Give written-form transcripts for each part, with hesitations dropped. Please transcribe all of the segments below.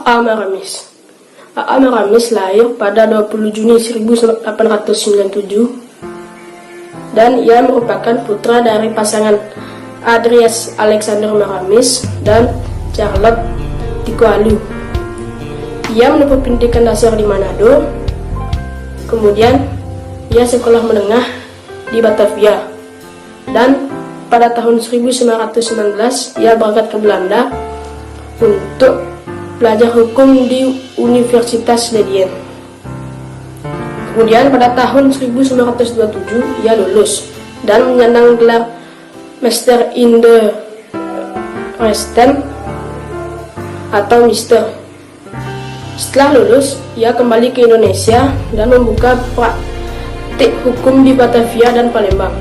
A.A. Maramis. A.A. Maramis lahir pada 20 Juni 1897 dan ia merupakan putra dari pasangan Andreas Alexander Maramis dan Charlotte Tikoalu. Ia menempuh pendidikan dasar di Manado, kemudian ia sekolah menengah di Batavia, dan pada tahun 1919 ia berangkat ke Belanda untuk belajar hukum di Universitas Leiden. Kemudian pada tahun 1927 ia lulus dan menyandang gelar Master in the Rechten atau Mister. Setelah lulus, ia kembali ke Indonesia dan membuka praktik hukum di Batavia dan Palembang.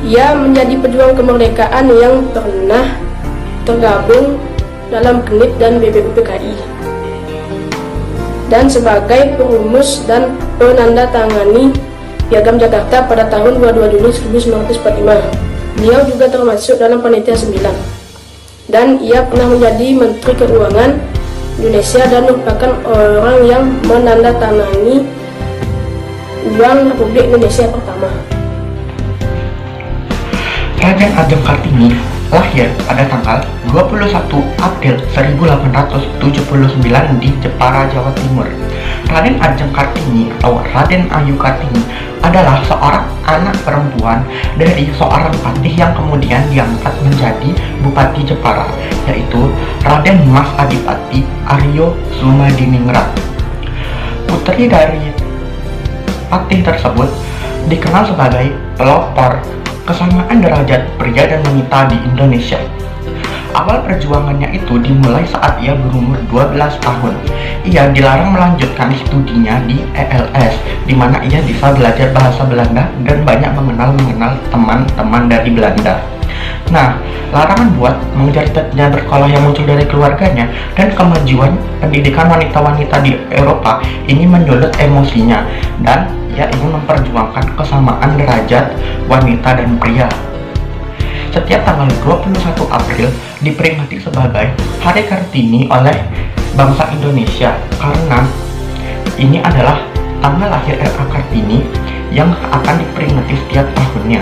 Ia menjadi pejuang kemerdekaan yang pernah tergabung dalam KNIP dan BPUPKI, dan sebagai perumus dan penandatangani Piagam Jakarta pada tahun 22 Juni 1945. Beliau juga termasuk dalam Panitia 9, dan ia pernah menjadi Menteri Keuangan Indonesia dan merupakan orang yang menandatangani Uang Republik Indonesia pertama. Raden Ajeng Kartini lahir pada tanggal 21 April 1879 di Jepara, Jawa Timur. Raden Ajeng Kartini atau Raden Ayu Kartini adalah seorang anak perempuan dari seorang patih yang kemudian diangkat menjadi Bupati Jepara, yaitu Raden Mas Adipati Aryo Sumadiningrat. Putri dari patih tersebut dikenal sebagai pelopor kesamaan derajat pria dan wanita di Indonesia. Awal perjuangannya itu dimulai saat ia berumur 12 tahun. Ia dilarang melanjutkan studinya di ELS, di mana ia bisa belajar bahasa Belanda dan banyak mengenal teman-teman dari Belanda. Nah, larangan buat mengejar cita-cita bersekolah yang muncul dari keluarganya dan kemajuan pendidikan wanita-wanita di Eropa ini menyulut emosinya, dan ia ingin memperjuangkan kesamaan derajat wanita dan pria. Setiap tanggal 21 April diperingati sebagai Hari Kartini oleh bangsa Indonesia karena ini adalah tanggal lahir R.A. Kartini yang akan diperingati setiap tahunnya.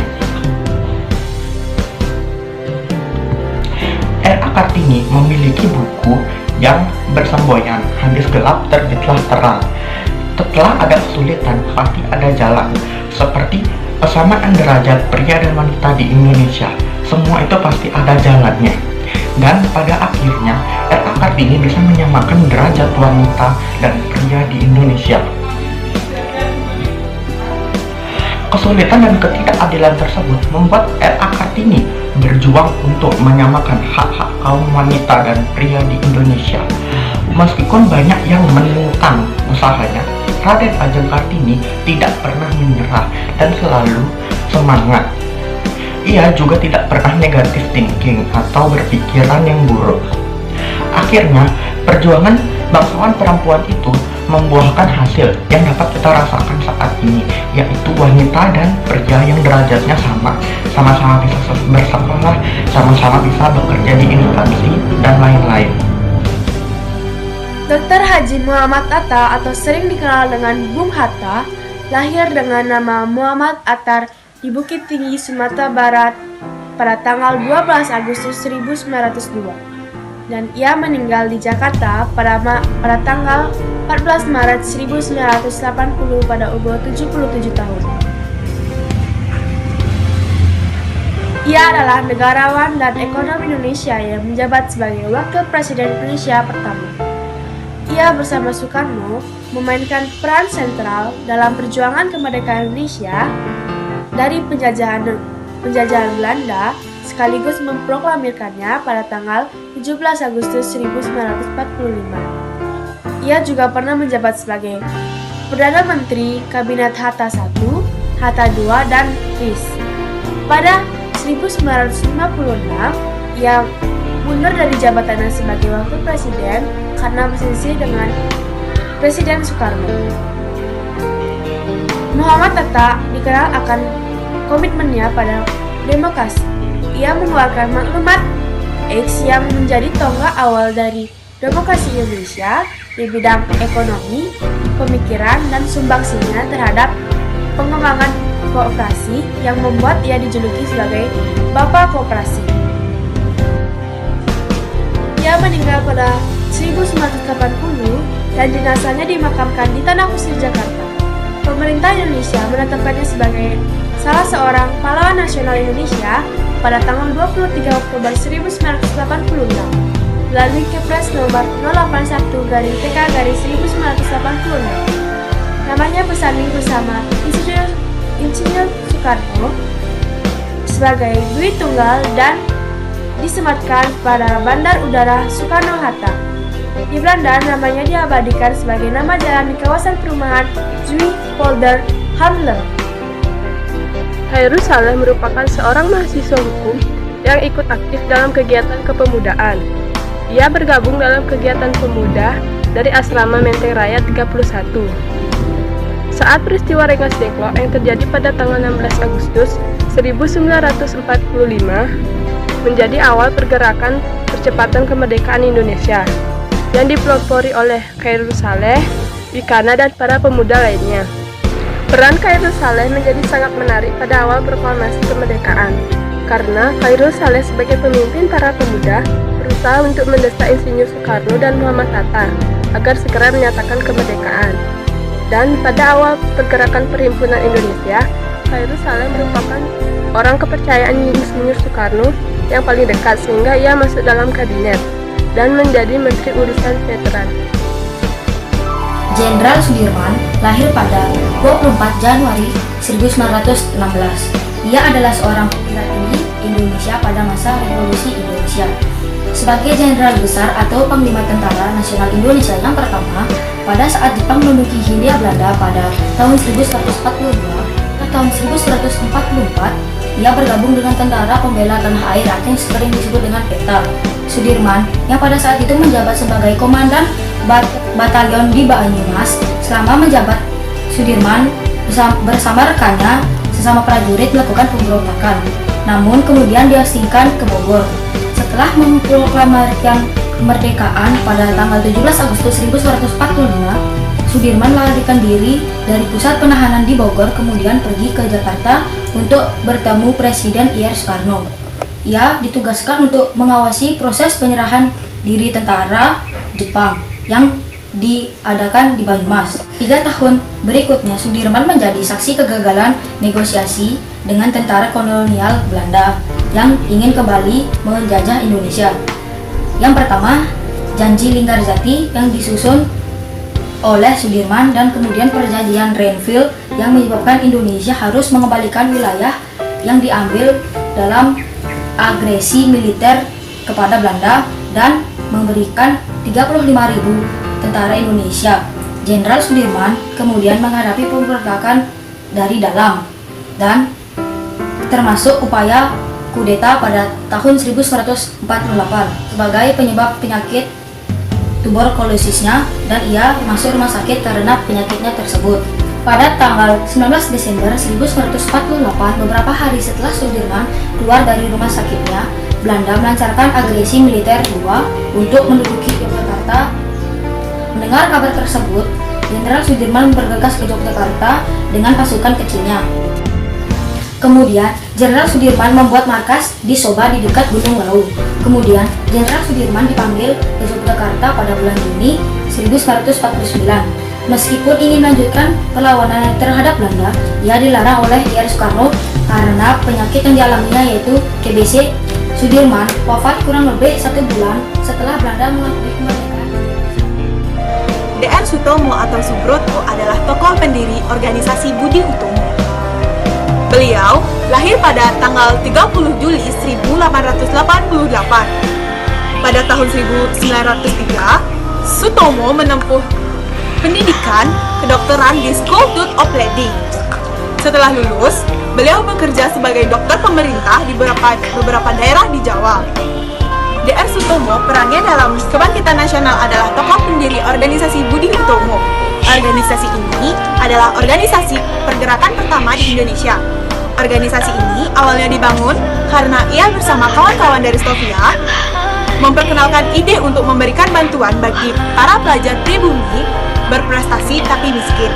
R.A. Kartini memiliki buku yang bersemboyan Hadis Gelap Terbitlah Terang. Setelah ada kesulitan, pasti ada jalan. Seperti kesamaan derajat pria dan wanita di Indonesia, semua itu pasti ada jalannya. Dan pada akhirnya, R.A. Kartini bisa menyamakan derajat wanita dan pria di Indonesia. Kesulitan dan ketidakadilan tersebut membuat R.A. Kartini berjuang untuk menyamakan hak-hak kaum wanita dan pria di Indonesia. Meskipun banyak yang menentang usahanya, Raden Ajeng Kartini tidak pernah menyerah dan selalu semangat. Ia juga tidak pernah negatif thinking atau berpikiran yang buruk. Akhirnya, perjuangan bangsawan perempuan itu membuahkan hasil yang dapat kita rasakan saat ini, yaitu wanita dan pria yang derajatnya sama-sama bisa bersekolah, sama-sama bisa bekerja di instansi, dan lain-lain. Dr. Haji Muhammad Atta atau sering dikenal dengan Bung Hatta lahir dengan nama Muhammad Attar di Bukit Tinggi, Sumatera Barat pada tanggal 12 Agustus 1902, dan ia meninggal di Jakarta pada tanggal 14 Maret 1980 pada umur 77 tahun. Ia adalah negarawan dan ekonom Indonesia yang menjabat sebagai Wakil Presiden Indonesia pertama. Ia bersama Soekarno memainkan peran sentral dalam perjuangan kemerdekaan Indonesia dari penjajahan Belanda, sekaligus memproklamirkannya pada tanggal 17 Agustus 1945. Ia juga pernah menjabat sebagai Perdana Menteri Kabinet Hatta I, Hatta II, dan RIS. Pada 1956, ia mundur dari jabatannya sebagai Wakil Presiden karena berselisih dengan Presiden Soekarno. Muhammad Atta dikenal akan komitmennya pada demokrasi. Ia mengeluarkan maklumat X yang menjadi tonggak awal dari demokrasi Indonesia di bidang ekonomi, pemikiran, dan sumbangsinya terhadap pengembangan koperasi yang membuat ia dijuluki sebagai Bapak Koperasi. Ia meninggal pada 1980 dan jenazahnya dimakamkan di Tanah Kusir, Jakarta. Pemerintah Indonesia menetapkannya sebagai salah seorang pahlawan nasional Indonesia pada tanggal 23 Oktober 1986 melalui Kepres nomor 081-TK-1986. Namanya bersanding bersama Insinyur Soekarno sebagai Dwi Tunggal dan disematkan pada Bandar Udara Soekarno-Hatta. Di Belanda, namanya diabadikan sebagai nama jalan di kawasan perumahan Zuidpolder Haarlem. Khairul Saleh merupakan seorang mahasiswa hukum yang ikut aktif dalam kegiatan kepemudaan. Ia bergabung dalam kegiatan pemuda dari Asrama Menteng Raya 31. Saat peristiwa Rengas Dengklok yang terjadi pada tanggal 16 Agustus 1945 menjadi awal pergerakan percepatan kemerdekaan Indonesia yang dipelopori oleh Khairul Saleh, Ikana, dan para pemuda lainnya. Peran Khairul Saleh menjadi sangat menarik pada awal proklamasi kemerdekaan, karena Khairul Saleh sebagai pemimpin para pemuda berusaha untuk mendesak Insinyur Soekarno dan Muhammad Hatta agar segera menyatakan kemerdekaan. Dan pada awal pergerakan Perhimpunan Indonesia, Khairul Saleh merupakan orang kepercayaan Insinyur Soekarno yang paling dekat sehingga ia masuk dalam kabinet dan menjadi Menteri Urusan Veteran. Jenderal Sudirman lahir pada 24 Januari 1916. Ia adalah seorang perwira tinggi Indonesia pada masa Revolusi Indonesia. Sebagai Jenderal Besar atau Panglima Tentara Nasional Indonesia yang pertama, pada saat Jepang menduduki Hindia Belanda pada tahun 1142 ke tahun 1144, ia bergabung dengan Tentara Pembela Tanah Air atau yang sering disebut dengan PETA. Sudirman, yang pada saat itu menjabat sebagai Komandan Batalion di Banyumas, selama menjabat Sudirman bersama rekannya sesama prajurit melakukan pemberontakan. Namun kemudian diasingkan ke Bogor. Setelah memproklamasikan kemerdekaan pada tanggal 17 Agustus 1945, Sudirman melarikan diri dari pusat penahanan di Bogor, kemudian pergi ke Jakarta untuk bertemu Presiden I.R. Soekarno. Ia ditugaskan untuk mengawasi proses penyerahan diri tentara Jepang yang diadakan di Banyumas. 3 tahun berikutnya, Sudirman menjadi saksi kegagalan negosiasi dengan tentara kolonial Belanda yang ingin kembali menjajah Indonesia. Yang pertama, Janji Linggarjati yang disusun oleh Sudirman, dan kemudian perjanjian Renville yang menyebabkan Indonesia harus mengembalikan wilayah yang diambil dalam agresi militer kepada Belanda dan memberikan 35.000 tentara Indonesia. Jenderal Sudirman kemudian menghadapi pemberontakan dari dalam dan termasuk upaya kudeta pada tahun 1948 sebagai penyebab penyakit tuberkulosisnya, dan ia masuk rumah sakit karena penyakitnya tersebut. Pada tanggal 19 Desember 1948, beberapa hari setelah Sudirman keluar dari rumah sakitnya, Belanda melancarkan agresi militer kedua untuk menduduki Yogyakarta. Mendengar kabar tersebut, Jenderal Sudirman bergegas ke Yogyakarta dengan pasukan kecilnya. Kemudian, Jenderal Sudirman membuat markas di Soba di dekat Gunung Lawu. Kemudian, Jenderal Sudirman dipanggil ke Yogyakarta pada bulan Juni 1949. Meskipun ingin melanjutkan perlawanan terhadap Belanda, ia dilarang oleh I.R. Soekarno karena penyakit yang dialaminya yaitu TBC. Sudirman wafat kurang lebih 1 bulan setelah Belanda mengakui kemerdekaan. Dr. Sutomo atau Subroto adalah tokoh pendiri organisasi Budi Utomo. Beliau lahir pada tanggal 30 Juli 1888. Pada tahun 1903, Sutomo menempuh pendidikan kedokteran di School of Lady. Setelah lulus, beliau bekerja sebagai dokter pemerintah di beberapa daerah di Jawa. Dr. Sutomo perannya dalam kebangkitan nasional adalah tokoh pendiri organisasi Budi Utomo. Organisasi ini adalah organisasi pergerakan pertama di Indonesia. Organisasi ini awalnya dibangun karena ia bersama kawan-kawan dari Stovia memperkenalkan ide untuk memberikan bantuan bagi para pelajar pribumi berprestasi tapi miskin.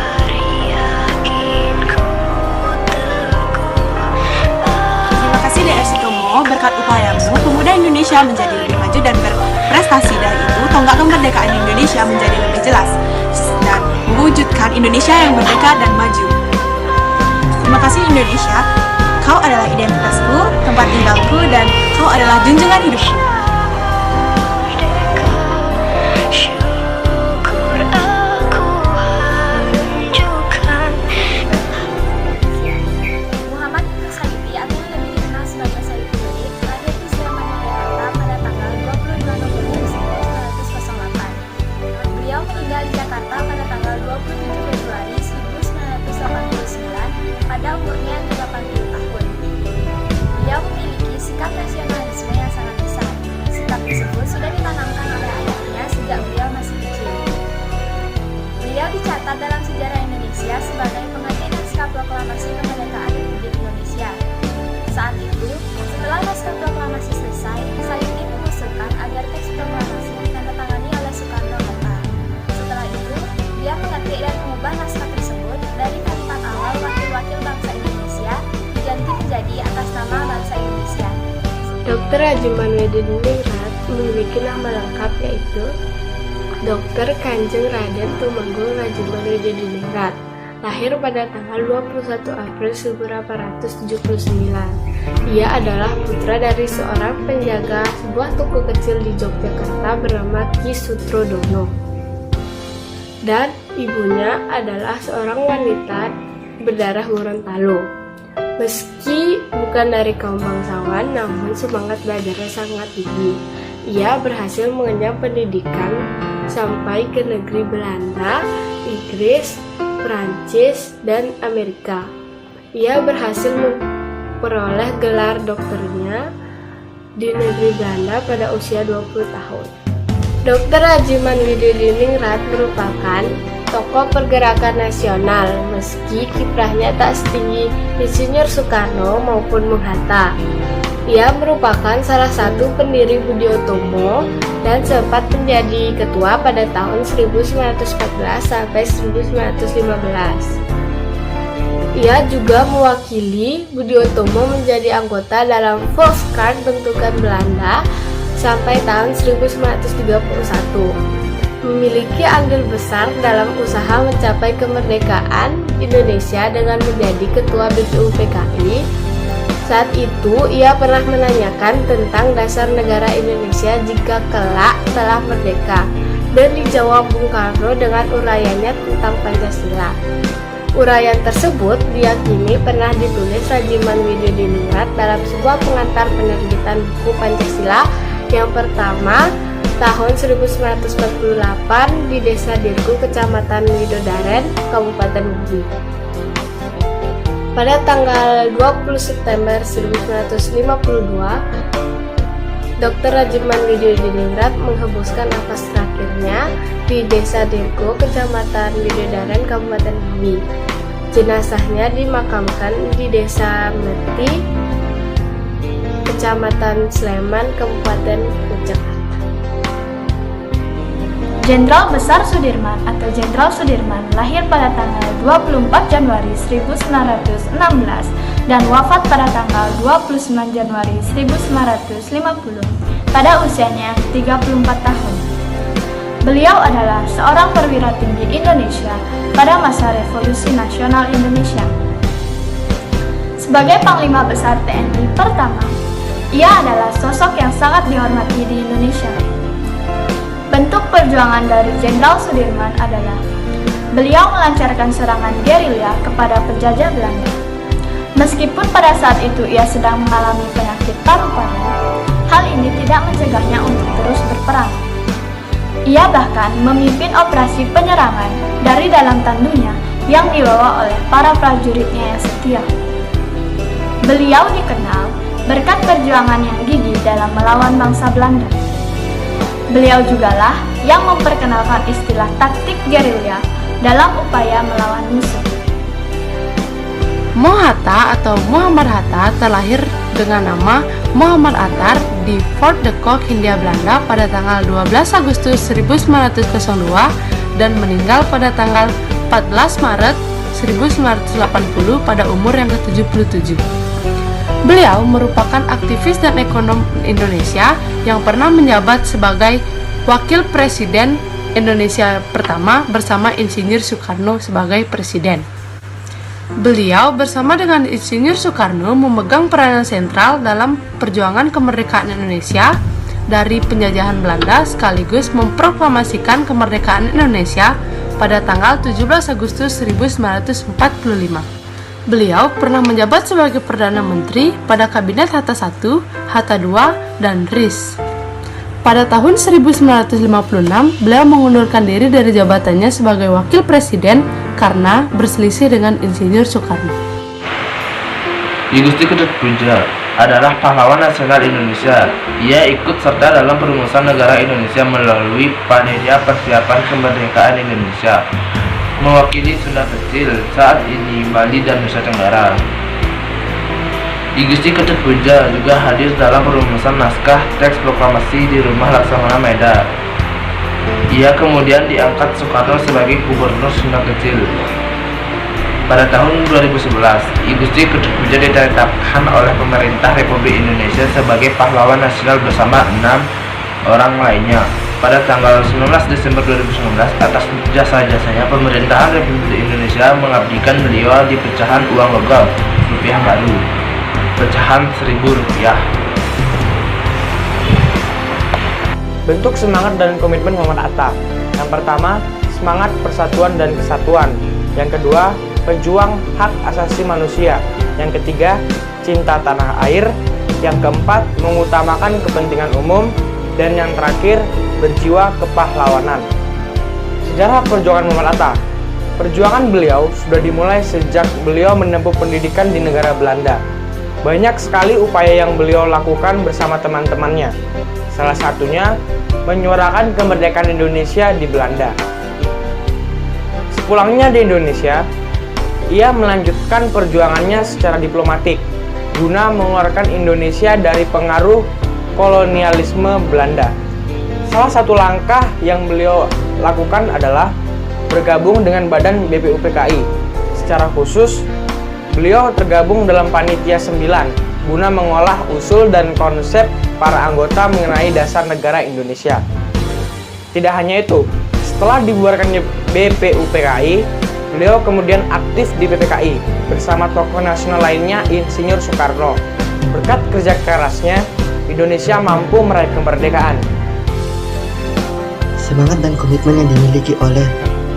Terima kasih DR Sutomo, berkat upayamu, pemuda Indonesia menjadi lebih maju dan berprestasi. Dari itu, tonggak kemerdekaan Indonesia menjadi lebih jelas dan mewujudkan Indonesia yang merdeka dan maju. Terima kasih Indonesia, kau adalah identitasku, tempat tinggalku, dan kau adalah junjungan hidupku. Muhammad Salibi atau yang lebih dikenal sebagai Salibi Belik lahir di Sleman, Yogyakarta pada tanggal 22 November 1908. Beliau meninggal di Jakarta pada tanggal 27 Februari 1989 pada umurnya 80 tahun. Beliau memiliki sikap nasionalisme yang sangat besar. Sikap tersebut sudah ditanamkan oleh ayahnya sejak beliau masih kecil. Beliau dicatat dalam sejarah Indonesia sebagai pengganti naskah proklamasi kemerdekaan Republik Indonesia. Saat itu, setelah naskah proklamasi selesai, Salibi mengusulkan agar teks proklamasi ditandatangani oleh Soekarno-Hatta. Setelah itu, dia mengetik dan mengubah naskah tersebut dari kalimat awal wakil-wakil bangsa Indonesia diganti menjadi atas nama bangsa Indonesia. Dr. Haji Manwidudiningrat memiliki nama lengkap yaitu Dr. Kanjeng Raden Tumenggung Haji Manwidudiningrat. Lahir pada tanggal 21 April 1879. Ia adalah putra dari seorang penjaga sebuah toko kecil di Yogyakarta bernama Ki Sutrodono. Dan ibunya adalah seorang wanita berdarah Gorontalo. Meski bukan dari kaum bangsawan, namun semangat belajarnya sangat tinggi. Ia berhasil mengenyam pendidikan sampai ke negeri Belanda, Inggris, Prancis, dan Amerika. Ia berhasil memperoleh gelar dokternya di negeri Belanda pada usia 20 tahun. Dr. Haji Manwidudiningrat merupakan tokoh pergerakan nasional, meski kiprahnya tak setinggi Insinyur Soekarno maupun Bung Hatta. Ia merupakan salah satu pendiri Budi Utomo dan sempat menjadi ketua pada tahun 1914 sampai 1915. Ia juga mewakili Budi Utomo menjadi anggota dalam Volkskrant bentukan Belanda sampai tahun 1931. Memiliki andil besar dalam usaha mencapai kemerdekaan Indonesia dengan menjadi ketua BPUPKI. Saat itu, ia pernah menanyakan tentang dasar negara Indonesia jika kelak telah merdeka, dan dijawab Bung Karno dengan uraiannya tentang Pancasila. Uraian tersebut diyakini pernah ditulis Haji Manwidudiningrat dalam sebuah pengantar penerbitan buku Pancasila yang pertama tahun 1948 di Desa Dirgo, Kecamatan Widodaren, Kabupaten Ubi. Pada tanggal 20 September 1952, Dr. Haji Manwidudiningrat menghembuskan nafas terakhirnya di Desa Dirgo, Kecamatan Widodaren, Kabupaten Ubi. Jenazahnya dimakamkan di Desa Meti, Kecamatan Sleman, Kabupaten Yogyakarta. Jenderal Besar Sudirman atau Jenderal Sudirman lahir pada tanggal 24 Januari 1916 dan wafat pada tanggal 29 Januari 1950 pada usianya 34 tahun. Beliau adalah seorang perwira tinggi Indonesia pada masa Revolusi Nasional Indonesia. Sebagai Panglima Besar TNI pertama, ia adalah sosok yang sangat dihormati di Indonesia. Bentuk perjuangan dari Jenderal Sudirman adalah beliau melancarkan serangan gerilya kepada penjajah Belanda. Meskipun pada saat itu ia sedang mengalami penyakit paru-paru, hal ini tidak mencegahnya untuk terus berperang. Ia bahkan memimpin operasi penyerangan dari dalam tandunya yang dibawa oleh para prajuritnya yang setia. Beliau dikenal berkat perjuangan yang gigih dalam melawan bangsa Belanda. Beliau jugalah yang memperkenalkan istilah taktik gerilya dalam upaya melawan musuh. Hatta atau Muhammad Hatta terlahir dengan nama Muhammad Attar di Fort de Kock, Hindia Belanda pada tanggal 12 Agustus 1902 dan meninggal pada tanggal 14 Maret 1980 pada umur yang ke-77. Beliau merupakan aktivis dan ekonom Indonesia yang pernah menjabat sebagai Wakil Presiden Indonesia pertama bersama Insinyur Soekarno sebagai Presiden. Beliau bersama dengan Insinyur Soekarno memegang peranan sentral dalam perjuangan kemerdekaan Indonesia dari penjajahan Belanda sekaligus memproklamasikan kemerdekaan Indonesia pada tanggal 17 Agustus 1945. Beliau pernah menjabat sebagai Perdana Menteri pada Kabinet Hatta I, Hatta II, dan RIS. Pada tahun 1956, beliau mengundurkan diri dari jabatannya sebagai Wakil Presiden karena berselisih dengan Insinyur Soekarno. I Gusti Ketut Puja adalah pahlawan nasional Indonesia. Ia ikut serta dalam perumusan negara Indonesia melalui panitia persiapan kemerdekaan Indonesia, mewakili Sunda Kecil, saat ini Bali dan Nusa Tenggara. I Gusti Ketut Puja juga hadir dalam perumusan naskah teks proklamasi di Rumah Laksamana Medan. Ia kemudian diangkat Soekarno sebagai Gubernur Sunda Kecil. Pada tahun 2011, I Gusti Ketut Puja ditetapkan oleh pemerintah Republik Indonesia sebagai pahlawan nasional bersama 6 orang lainnya. Pada tanggal 19 Desember 2019, atas jasa-jasanya pemerintahan Republik Indonesia mengabdikan beliau di pecahan uang logam rupiah baru, pecahan Rp1.000. Bentuk semangat dan komitmen Muhammad Atta. Yang pertama, semangat persatuan dan kesatuan. Yang kedua, pejuang hak asasi manusia. Yang ketiga, cinta tanah air. Yang keempat, mengutamakan kepentingan umum. Dan yang terakhir, berjiwa kepahlawanan. Sejarah perjuangan Muhammad Atta. Perjuangan beliau sudah dimulai sejak beliau menempuh pendidikan di negara Belanda. Banyak sekali upaya yang beliau lakukan bersama teman-temannya. Salah satunya, menyuarakan kemerdekaan Indonesia di Belanda. Sepulangnya di Indonesia, ia melanjutkan perjuangannya secara diplomatik guna mengeluarkan Indonesia dari pengaruh kolonialisme Belanda. Salah satu langkah yang beliau lakukan adalah bergabung dengan Badan BPUPKI. Secara khusus, beliau tergabung dalam Panitia 9 guna mengolah usul dan konsep para anggota mengenai dasar negara Indonesia. Tidak hanya itu, setelah dibubarkannya BPUPKI, beliau kemudian aktif di PPKI bersama tokoh nasional lainnya Insinyur Soekarno. Berkat kerja kerasnya, Indonesia mampu meraih kemerdekaan. Semangat dan komitmen yang dimiliki oleh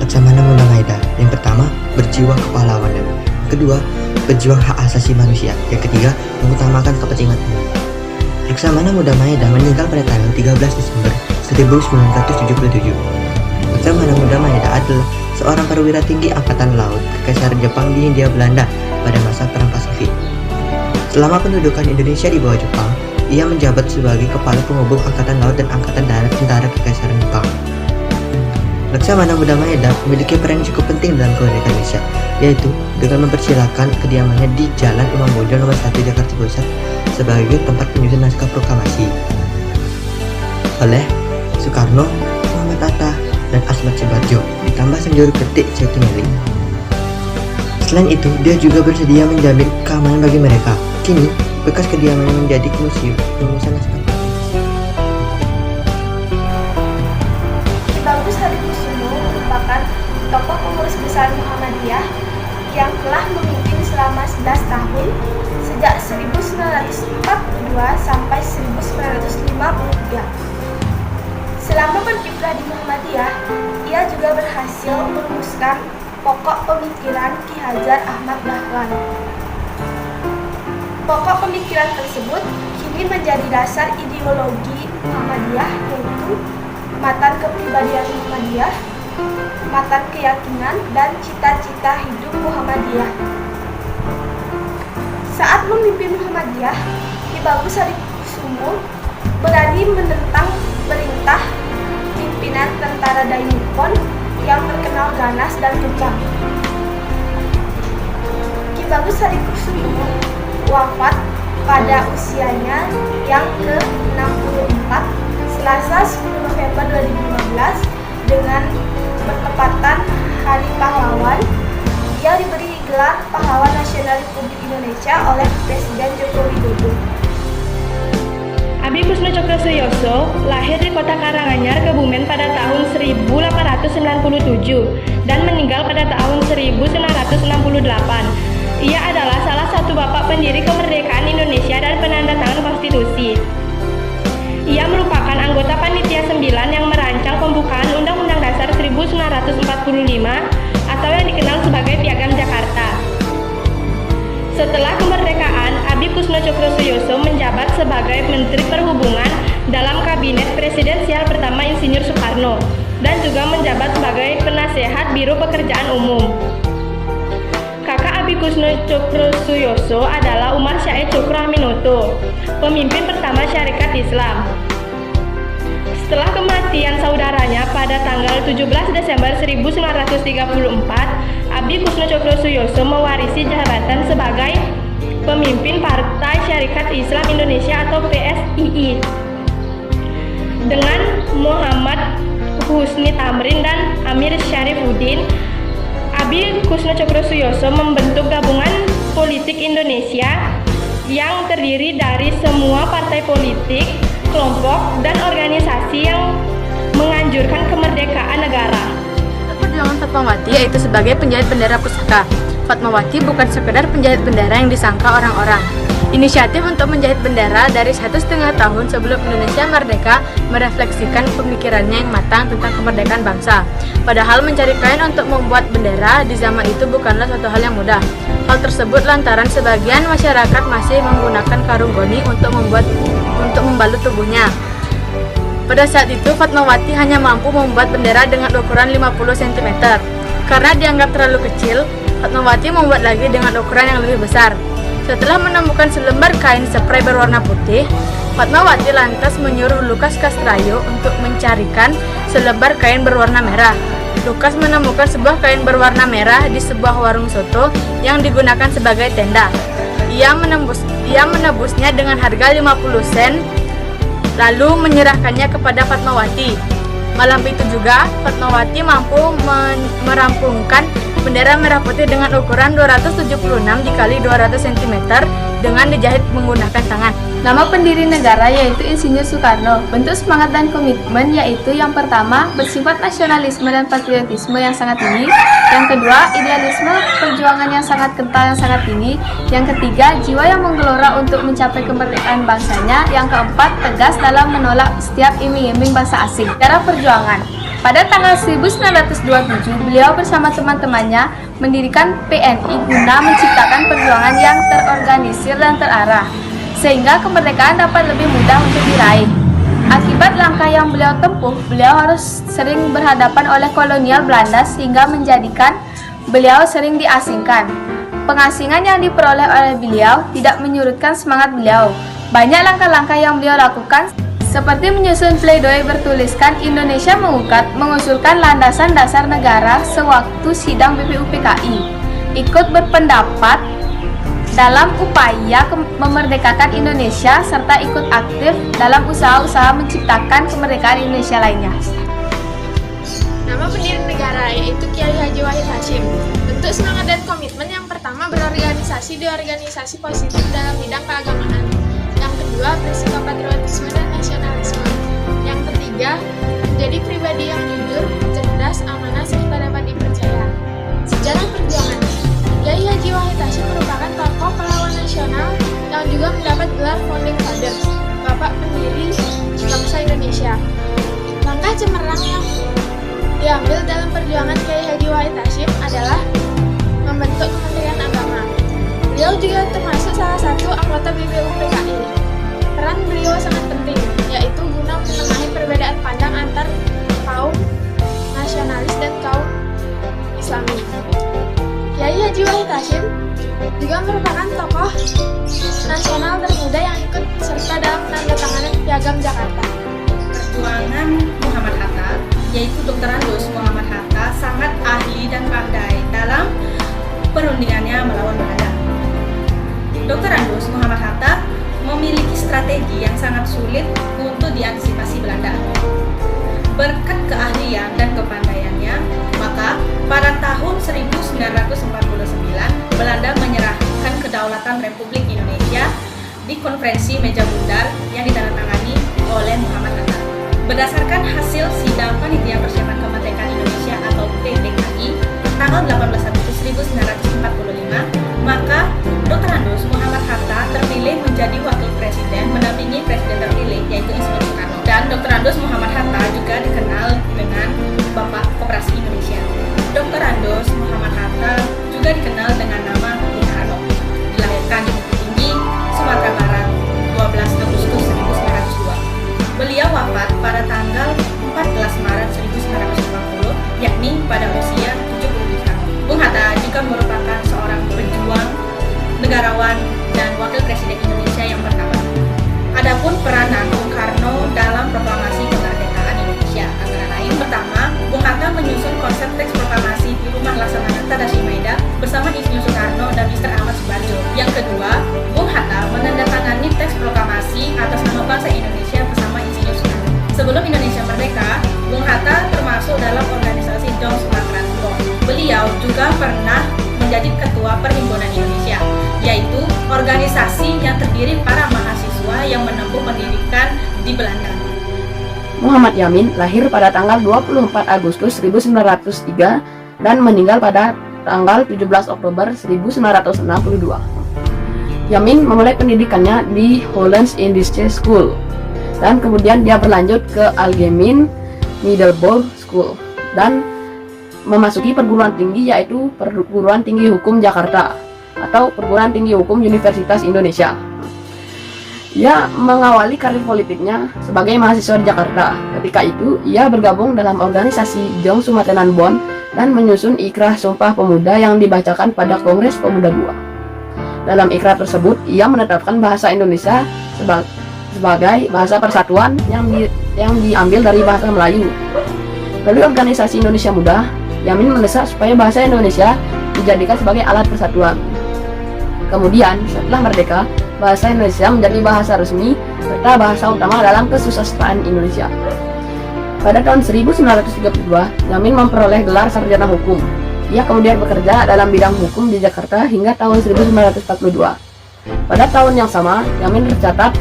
Laksamana Muda Maeda. Yang pertama, berjiwa kepahlawanan. Yang kedua, berjuang hak asasi manusia. Yang ketiga, mengutamakan kepentingan umum. Laksamana Muda Maeda meninggal pada tanggal 13 Desember 1977. Laksamana Muda Maeda adalah seorang perwira tinggi Angkatan Laut Kekaisaran Jepang di Hindia Belanda pada masa Perang Pasifik. Selama pendudukan Indonesia di bawah Jepang, ia menjabat sebagai Kepala Penghubung Angkatan Laut dan Angkatan Darat Tentara Kekaisaran Jepang. Laksamana Muda Maeda memiliki peran yang cukup penting dalam kemerdekaan Indonesia, yaitu dengan mempersilahkan kediamannya di Jalan Imam Bonjol nomor 1 Jakarta Pusat sebagai tempat penyusun naskah proklamasi oleh Soekarno, Muhammad Atta, dan Asmat Subarjo, ditambah sang juru ketik Setuneli. Selain itu, dia juga bersedia menjamin keamanan bagi mereka. Kini, bekas kediamannya menjadi museum perumusan naskah. Ki Bagus Hadikusumo merupakan tokoh pengurus besar Muhammadiyah yang telah memimpin selama 11 tahun sejak 1942 sampai 1953. Selama berkiprah di Muhammadiyah, ia juga berhasil merumuskan pokok pemikiran Ki Hajar Ahmad Dahlan. Pokok pemikiran tersebut kini menjadi dasar ideologi Muhammadiyah, yaitu matan kepribadian Muhammadiyah, matan keyakinan, dan cita-cita hidup Muhammadiyah. Saat memimpin Muhammadiyah, Ki Bagus Hadikusumo berani menentang perintah pimpinan tentara Dainippon yang terkenal ganas dan kejam. Ki Bagus Hadikusumo wafat pada usianya yang ke-64 Selasa 10 November 2015 dengan bertepatan Hari Pahlawan. Ia diberi gelar Pahlawan Nasional Republik Indonesia oleh Presiden Joko Widodo. Abi Kusno Cokrosuyoso lahir di kota Karanganyar, Kebumen pada tahun 1897 dan meninggal pada tahun 1968. Ia adalah salah satu bapak pendiri kemerdekaan Indonesia dan penandatangan konstitusi. Ia merupakan anggota Panitia 9 yang merancang pembukaan Undang-Undang Dasar 1945 atau yang dikenal sebagai Piagam Jakarta. Setelah kemerdekaan, Abi Kusno Cokrosuyoso menjabat sebagai Menteri Perhubungan dalam Kabinet Presidensial pertama Insinyur Soekarno dan juga menjabat sebagai Penasehat Biro Pekerjaan Umum. Kakak Abi Kusno Cokrosuyoso adalah Umar Syahid Cokroaminoto, pemimpin pertama Syarikat Islam. Setelah kematian saudaranya pada tanggal 17 Desember 1934, Abi Kusno Cokrosuyoso mewarisi jabatan sebagai pemimpin Partai Syarikat Islam Indonesia atau PSII dengan Muhammad Husni Tamrin dan Amir Syarifuddin. Abi Kusno Cokrosuyoso membentuk gabungan politik Indonesia yang terdiri dari semua partai politik, kelompok, dan organisasi yang menganjurkan kemerdekaan negara. Perjuangan Fatmawati yaitu sebagai penjahit bendera pusaka. Fatmawati bukan sekedar penjahit bendera yang disangka orang-orang. Inisiatif untuk menjahit bendera dari 1,5 tahun sebelum Indonesia merdeka merefleksikan pemikirannya yang matang tentang kemerdekaan bangsa. Padahal mencari kain untuk membuat bendera di zaman itu bukanlah suatu hal yang mudah. Hal tersebut lantaran sebagian masyarakat masih menggunakan karung goni untuk membalut tubuhnya. Pada saat itu, Fatmawati hanya mampu membuat bendera dengan ukuran 50 cm. Karena dianggap terlalu kecil, Fatmawati membuat lagi dengan ukuran yang lebih besar. Setelah menemukan selembar kain spray berwarna putih, Fatmawati lantas menyuruh Lukas Castrayo untuk mencarikan selebar kain berwarna merah. Lukas menemukan sebuah kain berwarna merah di sebuah warung soto yang digunakan sebagai tenda. Ia menebusnya dengan harga 50 sen, lalu menyerahkannya kepada Fatmawati. Malam itu juga, Fatmawati mampu merampungkan bendera merah putih dengan ukuran 276 dikali 200 cm dengan dijahit menggunakan tangan. Nama pendiri negara yaitu Insinyur Soekarno. Bentuk semangat dan komitmen yaitu yang pertama, bersifat nasionalisme dan patriotisme yang sangat tinggi. Yang kedua, idealisme perjuangan yang sangat kental yang sangat tinggi. Yang ketiga, jiwa yang menggelora untuk mencapai kemerdekaan bangsanya. Yang keempat, tegas dalam menolak setiap iming-iming bangsa asing. Cara perjuangan. Pada tanggal 1927, beliau bersama teman-temannya mendirikan PNI guna menciptakan perjuangan yang terorganisir dan terarah, sehingga kemerdekaan dapat lebih mudah untuk diraih. Akibat langkah yang beliau tempuh, beliau harus sering berhadapan oleh kolonial Belanda sehingga menjadikan beliau sering diasingkan. Pengasingan yang diperoleh oleh beliau tidak menyurutkan semangat beliau. Banyak langkah-langkah yang beliau lakukan, seperti menyusun pledoi bertuliskan Indonesia mengusulkan landasan dasar negara sewaktu sidang BPUPKI, ikut berpendapat dalam upaya memerdekakan Indonesia, serta ikut aktif dalam usaha-usaha menciptakan kemerdekaan Indonesia lainnya. Nama pendiri negara yaitu Kiai Haji Wahid Hasyim. Bentuk semangat dan komitmen yang pertama, berorganisasi di organisasi positif dalam bidang keagamaan. Yang kedua, bersikap patriotisme dan nasionalisme. Yang ketiga, menjadi pribadi yang jujur, cerdas, amanah, serta dapat dipercaya. Sejarah perjuangan. Kiai Haji Wahid Hasyim merupakan tokoh pahlawan nasional yang juga mendapat gelar Founding Father, bapak pendiri bangsa Indonesia. Langkah cemerlang yang diambil dalam perjuangan Kiai Haji Wahid Hasyim adalah membentuk Kementerian Agama. Beliau juga termasuk salah satu anggota BPUPKI. Peran beliau sangat penting, yaitu guna menengahi perbedaan pandang antar kaum nasionalis dan kaum Islami. Kiai Haji Wahid Hasyim juga merupakan tokoh nasional termuda yang ikut serta dalam penandatanganan Piagam Jakarta. Perjuangan Muhammad Hatta, yaitu Dr. Andos Muhammad Hatta, sangat ahli dan pandai dalam perundingannya melawan Belanda. Dr. Andus Muhammad Hatta memiliki strategi yang sangat sulit untuk diantisipasi Belanda. Berkat keahlian dan kepandaiannya, maka pada tahun 1949 Belanda menyerahkan kedaulatan Republik Indonesia di konferensi meja bundar yang ditandatangani oleh Muhammad Hatta. Berdasarkan hasil sidang Panitia Persiapan Kemerdekaan Indonesia atau PPKI tanggal 18 Agustus 1945, maka Dr. Andus Muhammad Hatta terpilih menjadi wakil presiden mendampingi presiden terpilih yaitu Insinyur Soekarno. Dan Dr. Andus Muhammad Hatta juga dikenal dengan Bapak Koperasi Indonesia. Dr. Andus Muhammad Hatta juga dikenal dengan nama Bung Karno. Dilahirkan di Bukit Tinggi, Sumatera Barat, 12 Agustus 1902. Beliau wafat pada tanggal 14 Maret 1950, yakni pada usia 70 tahun. Bung Hatta juga merupakan seorang pejuang, negarawan, dan wakil presiden Indonesia yang pertama. Adapun peranan Bung Karno dalam proklamasi kemerdekaan Indonesia antara lain: pertama, Bung Hatta menyusun konsep teks proklamasi di Rumah Laksamana Tadashi Maeda bersama Insinyur Soekarno dan Mr. Ahmad Subarjo. Yang kedua, Bung Hatta menandatangani teks proklamasi atas nama bangsa Indonesia bersama Insinyur Soekarno. Sebelum Indonesia merdeka, Bung Hatta termasuk dalam organisasi Jong Sumatera Timur. Beliau juga pernah menjadi ketua Perhimpunan Indonesia, yaitu organisasi yang terdiri para mahasiswa yang menempuh pendidikan di Belanda. Muhammad Yamin lahir pada tanggal 24 Agustus 1903 dan meninggal pada tanggal 17 Oktober 1962. Yamin memulai pendidikannya di Hollands Indische School dan kemudian dia berlanjut ke Algemeen Middelburg School dan memasuki perguruan tinggi yaitu Perguruan Tinggi Hukum Jakarta atau Perguruan Tinggi Hukum Universitas Indonesia. Ia mengawali karir politiknya sebagai mahasiswa di Jakarta. Ketika itu, ia bergabung dalam organisasi Jong Sumatenan Bond dan menyusun Ikrah Sumpah Pemuda yang dibacakan pada Kongres Pemuda II. Dalam ikrah tersebut, ia menetapkan bahasa Indonesia sebagai bahasa persatuan yang diambil dari bahasa Melayu. Melalui organisasi Indonesia Muda, Yamin mendesak supaya bahasa Indonesia dijadikan sebagai alat persatuan. Kemudian, setelah merdeka, bahasa Indonesia menjadi bahasa resmi serta bahasa utama dalam kesusastraan Indonesia. Pada tahun 1932, Yamin memperoleh gelar sarjana hukum. Ia kemudian bekerja dalam bidang hukum di Jakarta hingga tahun 1942. Pada tahun yang sama, Yamin tercatat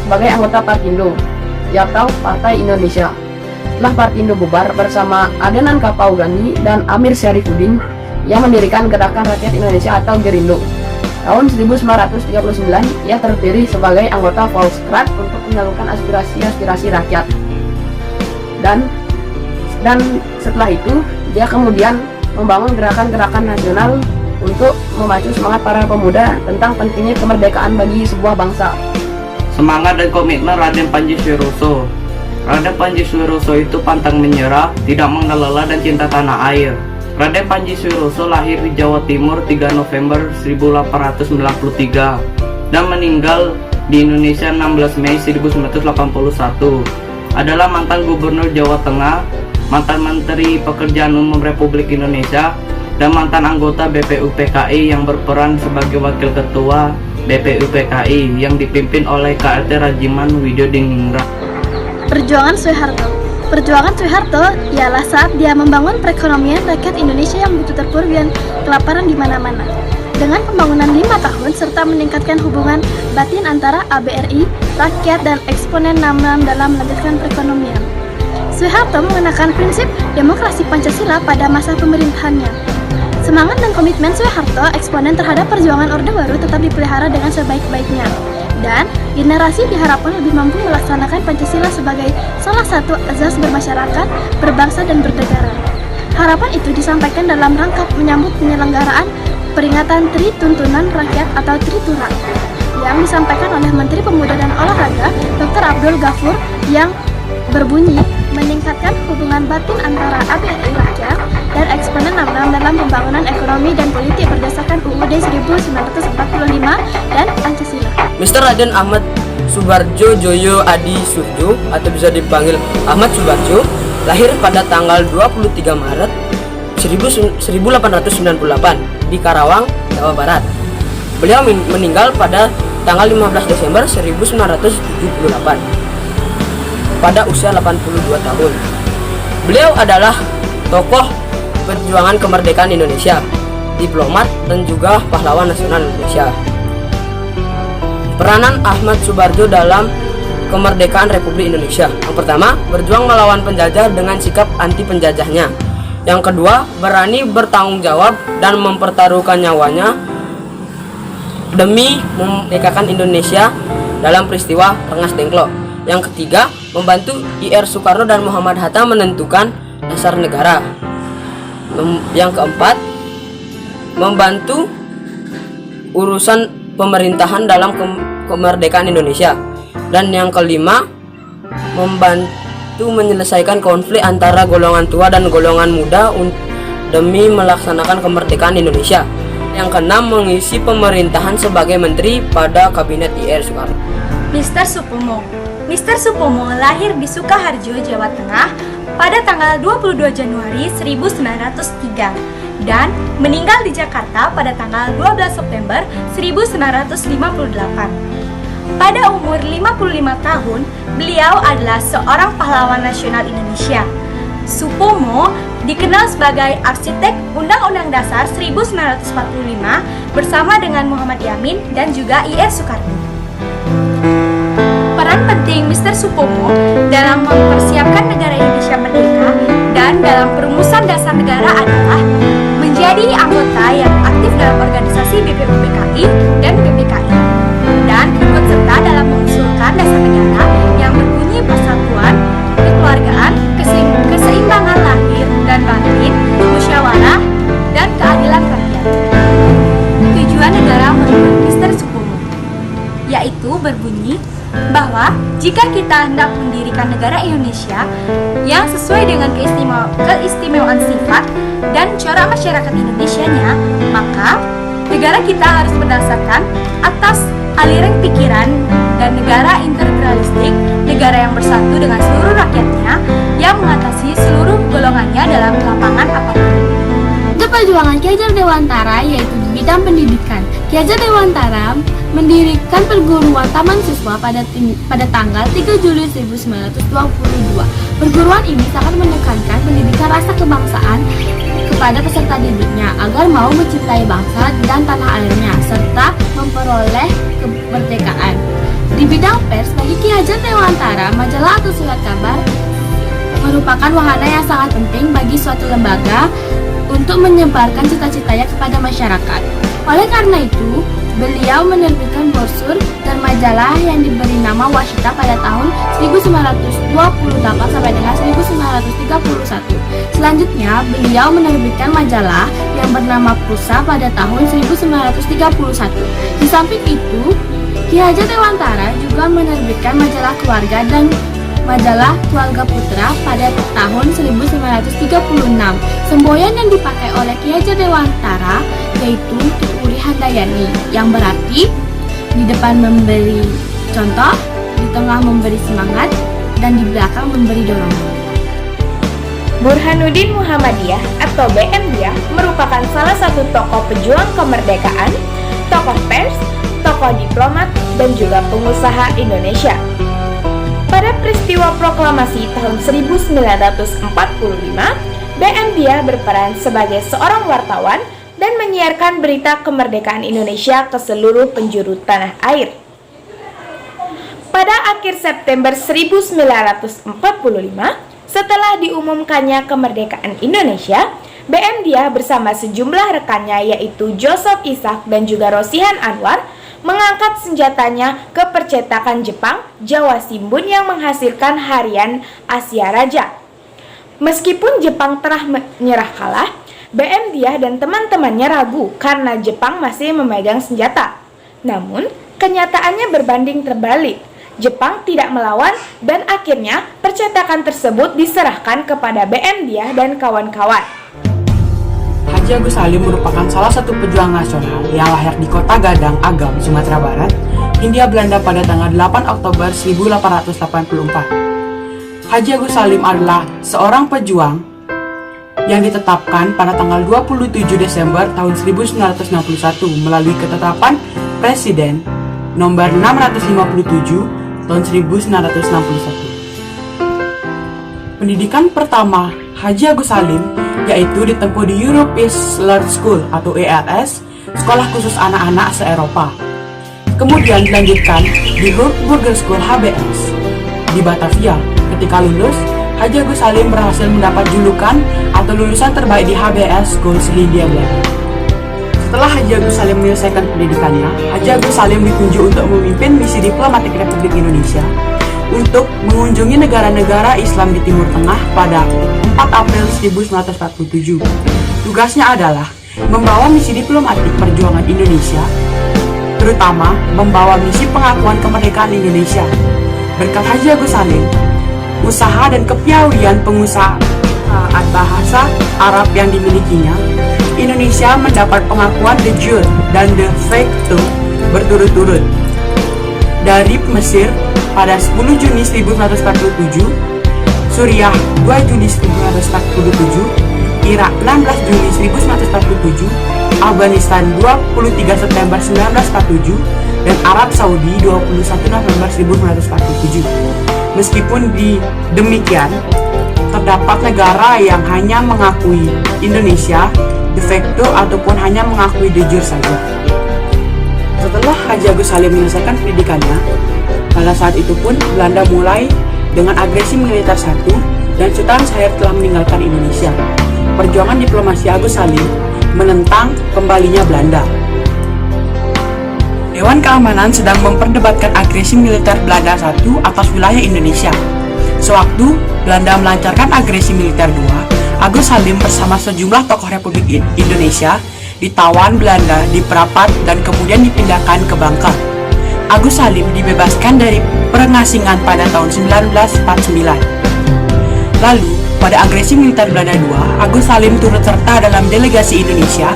sebagai anggota Partindo atau Partai Indonesia. Setelah Partindo bubar bersama Adenan Kapaugani dan Amir Syarifuddin, ia mendirikan Gerakan Rakyat Indonesia atau Gerindo. Tahun 1939, ia terpilih sebagai anggota Volksraad untuk menyalurkan aspirasi rakyat. Dan setelah itu, dia kemudian membangun gerakan-gerakan nasional untuk memacu semangat para pemuda tentang pentingnya kemerdekaan bagi sebuah bangsa. Semangat dan komitmen Raden Panji Suroso. Raden Panji Suroso itu pantang menyerah, tidak mengenal lelah dan cinta tanah air. Raden Panji Suroso lahir di Jawa Timur 3 November 1893 dan meninggal di Indonesia 16 Mei 1981. Adalah mantan Gubernur Jawa Tengah, mantan Menteri Pekerjaan Umum Republik Indonesia, dan mantan anggota BPUPKI yang berperan sebagai Wakil Ketua BPUPKI yang dipimpin oleh KRT Rajiman Widodiningrat. Perjuangan Soeharto. Perjuangan Soeharto ialah saat dia membangun perekonomian rakyat Indonesia yang begitu terpuruk dan kelaparan di mana-mana. Dengan pembangunan 5 tahun serta meningkatkan hubungan batin antara ABRI, rakyat, dan eksponen NAM dalam melanjutkan perekonomian. Soeharto mengenakan prinsip demokrasi Pancasila pada masa pemerintahannya. Semangat dan komitmen Soeharto eksponen terhadap perjuangan Orde Baru tetap dipelihara dengan sebaik-baiknya. Dan generasi diharapkan lebih mampu melaksanakan Pancasila sebagai salah satu azas bermasyarakat, berbangsa, dan bernegara. Harapan itu disampaikan dalam rangka menyambut penyelenggaraan peringatan Tri Tuntunan Rakyat atau Tritura yang disampaikan oleh Menteri Pemuda dan Olahraga Dr. Abdul Ghafur yang berbunyi meningkatkan hubungan batin antara ABRI rakyat dan eksponen NAM dalam pembangunan ekonomi dan politik berdasarkan UUD 1945 dan Pancasila. Mr. Raden Ahmad Subarjo Joyo Adi Surjo atau bisa dipanggil Ahmad Subarjo lahir pada tanggal 23 Maret 1898 di Karawang, Jawa Barat. Beliau meninggal pada tanggal 15 Desember 1978 pada usia 82 tahun. Beliau adalah tokoh perjuangan kemerdekaan Indonesia, diplomat, dan juga pahlawan nasional Indonesia. Peranan Ahmad Subarjo dalam kemerdekaan Republik Indonesia: yang pertama, berjuang melawan penjajah dengan sikap anti penjajahnya. Yang kedua, berani bertanggung jawab dan mempertaruhkan nyawanya demi memerdekakan Indonesia dalam peristiwa Rengas Dengklok. Yang ketiga, membantu IR Soekarno dan Muhammad Hatta menentukan dasar negara. Yang keempat, membantu urusan pemerintahan dalam kemerdekaan Indonesia. Dan yang kelima, membantu menyelesaikan konflik antara golongan tua dan golongan muda demi melaksanakan kemerdekaan Indonesia. Yang keenam, mengisi pemerintahan sebagai menteri pada kabinet IR Soekarno. Mr. Supomo. Mr. Supomo lahir di Sukoharjo, Jawa Tengah pada tanggal 22 Januari 1903 dan meninggal di Jakarta pada tanggal 12 September 1958. Pada umur 55 tahun, beliau adalah seorang pahlawan nasional Indonesia. Supomo dikenal sebagai arsitek Undang-Undang Dasar 1945 bersama dengan Muhammad Yamin dan juga IR Soekarno. Peran penting Mr. Supomo dalam mempersiapkan negara Indonesia merdeka dan dalam perumusan dasar negara adalah menjadi anggota yang aktif dalam organisasi BPUPKI dan PPKI dan ikut serta dalam mengusulkan dasar negara yang berbunyi persatuan, kekeluargaan, keseimbangan lahir dan batin, musyawarah, dan keadilan rakyat. Tujuan negara menurut Mr. Supomo yaitu berbunyi bahwa jika kita hendak mendirikan negara Indonesia yang sesuai dengan keistimewaan sifat dan corak masyarakat Indonesianya, maka negara kita harus berdasarkan atas aliran pikiran dan negara integralistik, negara yang bersatu dengan seluruh rakyatnya, yang mengatasi seluruh golongannya dalam lapangan apapun. Untuk perjuangan Ki Hajar Dewantara yaitu di bidang pendidikan. Ki Hajar Dewantara mendirikan perguruan Taman Siswa pada tanggal 3 Juli 1922. Perguruan ini sangat menekankan pendidikan rasa kebangsaan kepada peserta didiknya agar mau mencintai bangsa dan tanah airnya serta memperoleh kemerdekaan. Di bidang pers, bagi Ki Hajar Dewantara, majalah atau surat kabar merupakan wahana yang sangat penting bagi suatu lembaga untuk menyebarkan cita-citanya kepada masyarakat. Oleh karena itu, beliau menerbitkan brosur dan majalah yang diberi nama Wasita pada tahun 1928 sampai dengan 1931. Selanjutnya, beliau menerbitkan majalah yang bernama Prusa pada tahun 1931. Di samping itu, Ki Hajar Dewantara juga menerbitkan majalah Keluarga dan majalah Keluarga Putra pada tahun 1936. Semboyan yang dipakai oleh Ki Hajar Dewantara yaitu Tuturi Handayani, yang berarti di depan memberi contoh, di tengah memberi semangat, dan di belakang memberi dorongan. Burhanuddin Muhammadiyah atau BMDIah merupakan salah satu tokoh pejuang kemerdekaan, tokoh pers, tokoh diplomat, dan juga pengusaha Indonesia. Pada peristiwa proklamasi tahun 1945, BMDIah berperan sebagai seorang wartawan dan menyiarkan berita kemerdekaan Indonesia ke seluruh penjuru tanah air. Pada akhir September 1945, setelah diumumkannya kemerdekaan Indonesia, BMDIah bersama sejumlah rekannya yaitu Joseph Isaac dan juga Rosihan Anwar mengangkat senjatanya ke percetakan Jepang, Jawa Shimbun yang menghasilkan harian Asia Raja. Meskipun Jepang telah menyerah kalah, BMDIah dan teman-temannya ragu karena Jepang masih memegang senjata. Namun, kenyataannya berbanding terbalik. Jepang tidak melawan dan akhirnya percetakan tersebut diserahkan kepada BMDIah dan kawan-kawan. Haji Agus Salim merupakan salah satu pejuang nasional yang lahir di kota Gadang, Agam, Sumatera Barat, Hindia Belanda pada tanggal 8 Oktober 1884. Haji Agus Salim adalah seorang pejuang yang ditetapkan pada tanggal 27 Desember tahun 1961 melalui ketetapan Presiden nomor 657 tahun 1961. Pendidikan pertama Haji Agus Salim yaitu ditempuh di European Learning School atau ELS, sekolah khusus anak-anak se-Eropa. Kemudian dilanjutkan di Hurtburger School HBS di Batavia. Ketika lulus, Haji Agus Salim berhasil mendapat julukan atau lulusan terbaik di HBS School se-Hindia Belanda. Setelah Haji Agus Salim menyelesaikan pendidikannya, Haji Agus Salim ditunjuk untuk memimpin misi diplomatik Republik Indonesia untuk mengunjungi negara-negara Islam di Timur Tengah pada 4 April 1947. Tugasnya adalah membawa misi diplomatik perjuangan Indonesia, terutama membawa misi pengakuan kemerdekaan Indonesia. Berkat Haji Agus Salim, usaha dan kepiawaian pengusahaan bahasa Arab yang dimilikinya, Indonesia mendapat pengakuan de jure dan de facto berturut-turut dari Mesir pada 10 Juni 1947, Suriah 2 Juni 1947, Irak 16 Juni 1947, Afghanistan 23 September 1947, dan Arab Saudi 21 November 1947. Meskipun demikian, terdapat negara yang hanya mengakui Indonesia de facto ataupun hanya mengakui de jure saja. Setelah Haji Agus Salim menyelesaikan pendidikannya, pada saat itu pun Belanda mulai dengan agresi militer satu dan Sultan Syahrir telah meninggalkan Indonesia. Perjuangan diplomasi Agus Salim menentang kembalinya Belanda. Dewan Keamanan sedang memperdebatkan agresi militer Belanda satu atas wilayah Indonesia. Sewaktu Belanda melancarkan agresi militer dua, Agus Salim bersama sejumlah tokoh Republik Indonesia ditawan Belanda di Perapat dan kemudian dipindahkan ke Bangka. Agus Salim dibebaskan dari pengasingan pada tahun 1949. Lalu, pada agresi militer Belanda II, Agus Salim turut serta dalam delegasi Indonesia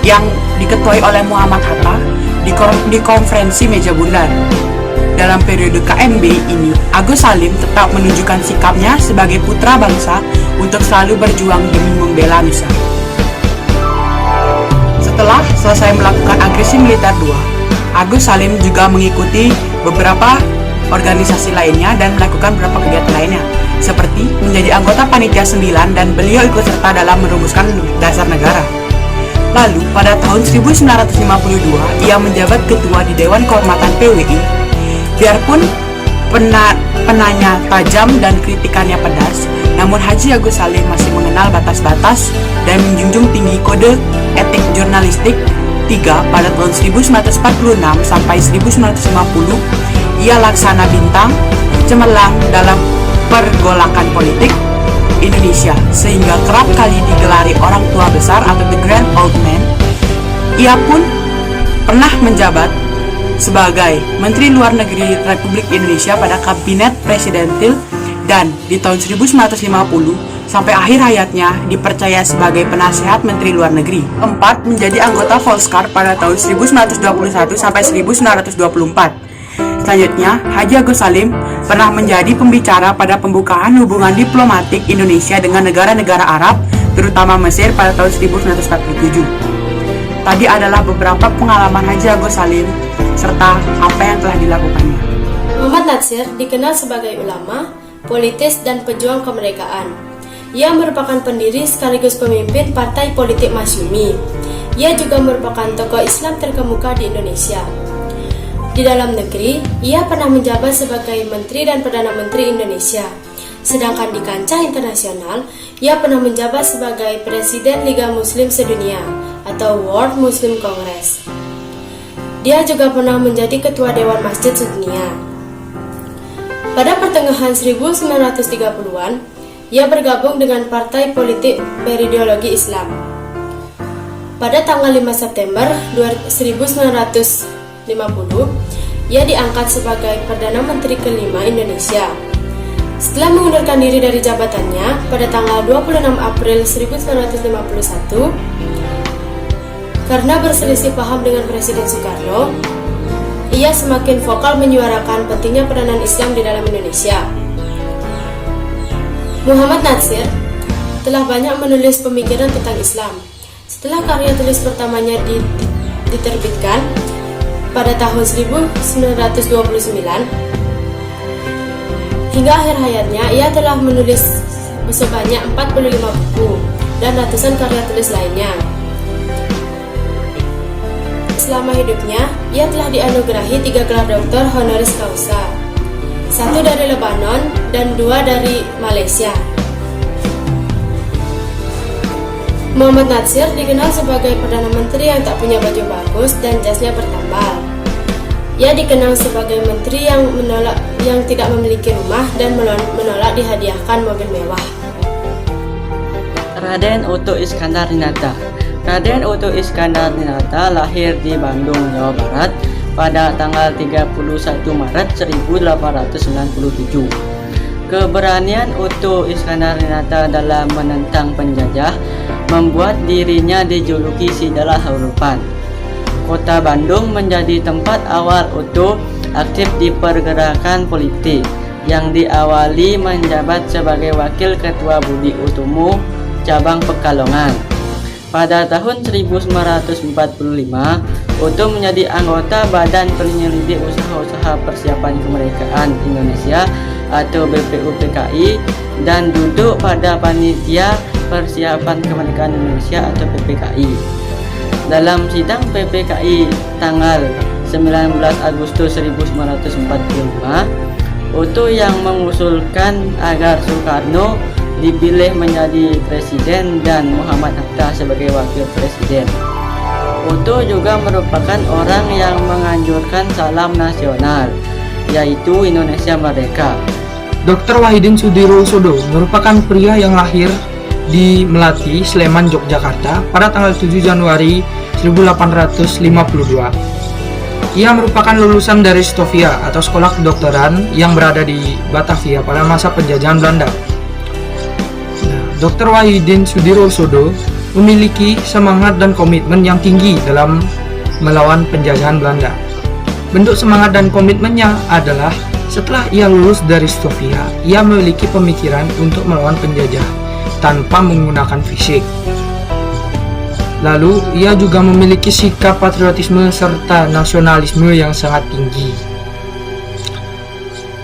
yang diketuai oleh Muhammad Hatta di konferensi Meja Bundar. Dalam periode KMB ini, Agus Salim tetap menunjukkan sikapnya sebagai putra bangsa untuk selalu berjuang demi membela Nusa. Setelah selesai melakukan agresi militer II, Agus Salim juga mengikuti beberapa organisasi lainnya dan melakukan beberapa kegiatan lainnya, seperti menjadi anggota Panitia 9 dan beliau ikut serta dalam merumuskan dasar negara. Lalu, pada tahun 1952, ia menjabat ketua di Dewan Kehormatan PWI. Biarpun penanya tajam dan kritikannya pedas, namun Haji Agus Salim masih mengenal batas-batas dan menjunjung tinggi kode etik jurnalistik 3 pada tahun 1946 sampai 1950. Ia laksana bintang cemerlang dalam pergolakan politik Indonesia sehingga kerap kali digelari orang tua besar atau the grand old man. Ia pun pernah menjabat sebagai Menteri Luar Negeri Republik Indonesia pada Kabinet Presidentil dan di tahun 1950 sampai akhir hayatnya dipercaya sebagai penasehat Menteri Luar Negeri. 4. Menjadi anggota Volkscar pada tahun 1921 sampai 1924. Selanjutnya, Haji Agus Salim pernah menjadi pembicara pada pembukaan hubungan diplomatik Indonesia dengan negara-negara Arab, terutama Mesir pada tahun 1947. Tadi adalah beberapa pengalaman Haji Agus Salim serta apa yang telah dilakukannya. Muhammad Natsir dikenal sebagai ulama, politis, dan pejuang kemerdekaan. Ia merupakan pendiri sekaligus pemimpin Partai Politik Masyumi. Ia juga merupakan tokoh Islam terkemuka di Indonesia. Di dalam negeri, ia pernah menjabat sebagai Menteri dan Perdana Menteri Indonesia. Sedangkan di kancah internasional, ia pernah menjabat sebagai Presiden Liga Muslim Sedunia atau World Muslim Congress. Dia juga pernah menjadi Ketua Dewan Masjid Sedunia. Pada pertengahan 1930-an, ia bergabung dengan partai politik berideologi Islam. Pada tanggal 5 September 1950, ia diangkat sebagai Perdana Menteri kelima Indonesia. Setelah mengundurkan diri dari jabatannya pada tanggal 26 April 1951, karena berselisih paham dengan Presiden Soekarno, ia semakin vokal menyuarakan pentingnya peranan Islam di dalam Indonesia. Muhammad Natsir telah banyak menulis pemikiran tentang Islam. Setelah karya tulis pertamanya diterbitkan pada tahun 1929, hingga akhir hayatnya ia telah menulis sebanyak 45 buku dan ratusan karya tulis lainnya. Selama hidupnya, ia telah dianugerahi 3 gelar doktor honoris causa, 1 dari Lebanon dan 2 dari Malaysia. Muhammad Natsir dikenal sebagai Perdana Menteri yang tak punya baju bagus dan jasnya bertambal. Ia dikenal sebagai menteri yang tidak memiliki rumah dan menolak dihadiahkan mobil mewah. Raden Oto Iskandar-Dinata. Raden Oto Iskandar-Dinata lahir di Bandung, Jawa Barat pada tanggal 31 Maret 1897. Keberanian Oto Iskandar-Dinata dalam menentang penjajah membuat dirinya dijuluki si Dalah Harapan. Kota Bandung menjadi tempat awal Oto aktif di pergerakan politik yang diawali menjabat sebagai Wakil Ketua Budi Utomo cabang Pekalongan. Pada tahun 1945, Oto menjadi anggota Badan Penyelidik Usaha-Usaha Persiapan Kemerdekaan Indonesia atau BPUPKI dan duduk pada Panitia Persiapan Kemerdekaan Indonesia atau PPKI. Dalam sidang PPKI tanggal 19 Agustus 1945, Oto yang mengusulkan agar Soekarno dipilih menjadi presiden dan Muhammad Hatta sebagai wakil presiden. Oto juga merupakan orang yang menganjurkan salam nasional, yaitu Indonesia Merdeka. Dr. Wahidin Sudirohusodo merupakan pria yang lahir di Melati, Sleman, Yogyakarta pada tanggal 7 Januari 1852. Ia merupakan lulusan dari Stovia atau sekolah kedokteran yang berada di Batavia pada masa penjajahan Belanda. Dr. Wahidin Sudirohusodo memiliki semangat dan komitmen yang tinggi dalam melawan penjajahan Belanda. Bentuk semangat dan komitmennya adalah setelah ia lulus dari Stovia, ia memiliki pemikiran untuk melawan penjajah tanpa menggunakan fisik. Lalu, ia juga memiliki sikap patriotisme serta nasionalisme yang sangat tinggi.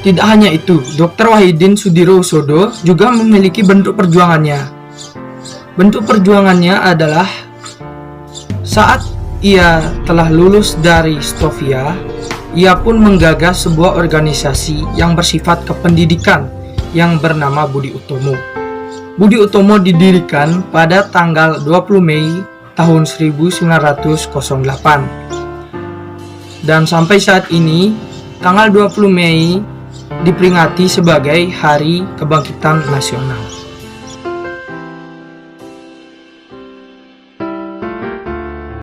Tidak hanya itu, Dr. Wahidin Sudirohusodo juga memiliki bentuk perjuangannya. Bentuk perjuangannya adalah saat ia telah lulus dari Stovia, ia pun menggagas sebuah organisasi yang bersifat kependidikan yang bernama Budi Utomo. Budi Utomo didirikan pada tanggal 20 Mei tahun 1908. Dan sampai saat ini, tanggal 20 Mei diperingati sebagai Hari Kebangkitan Nasional.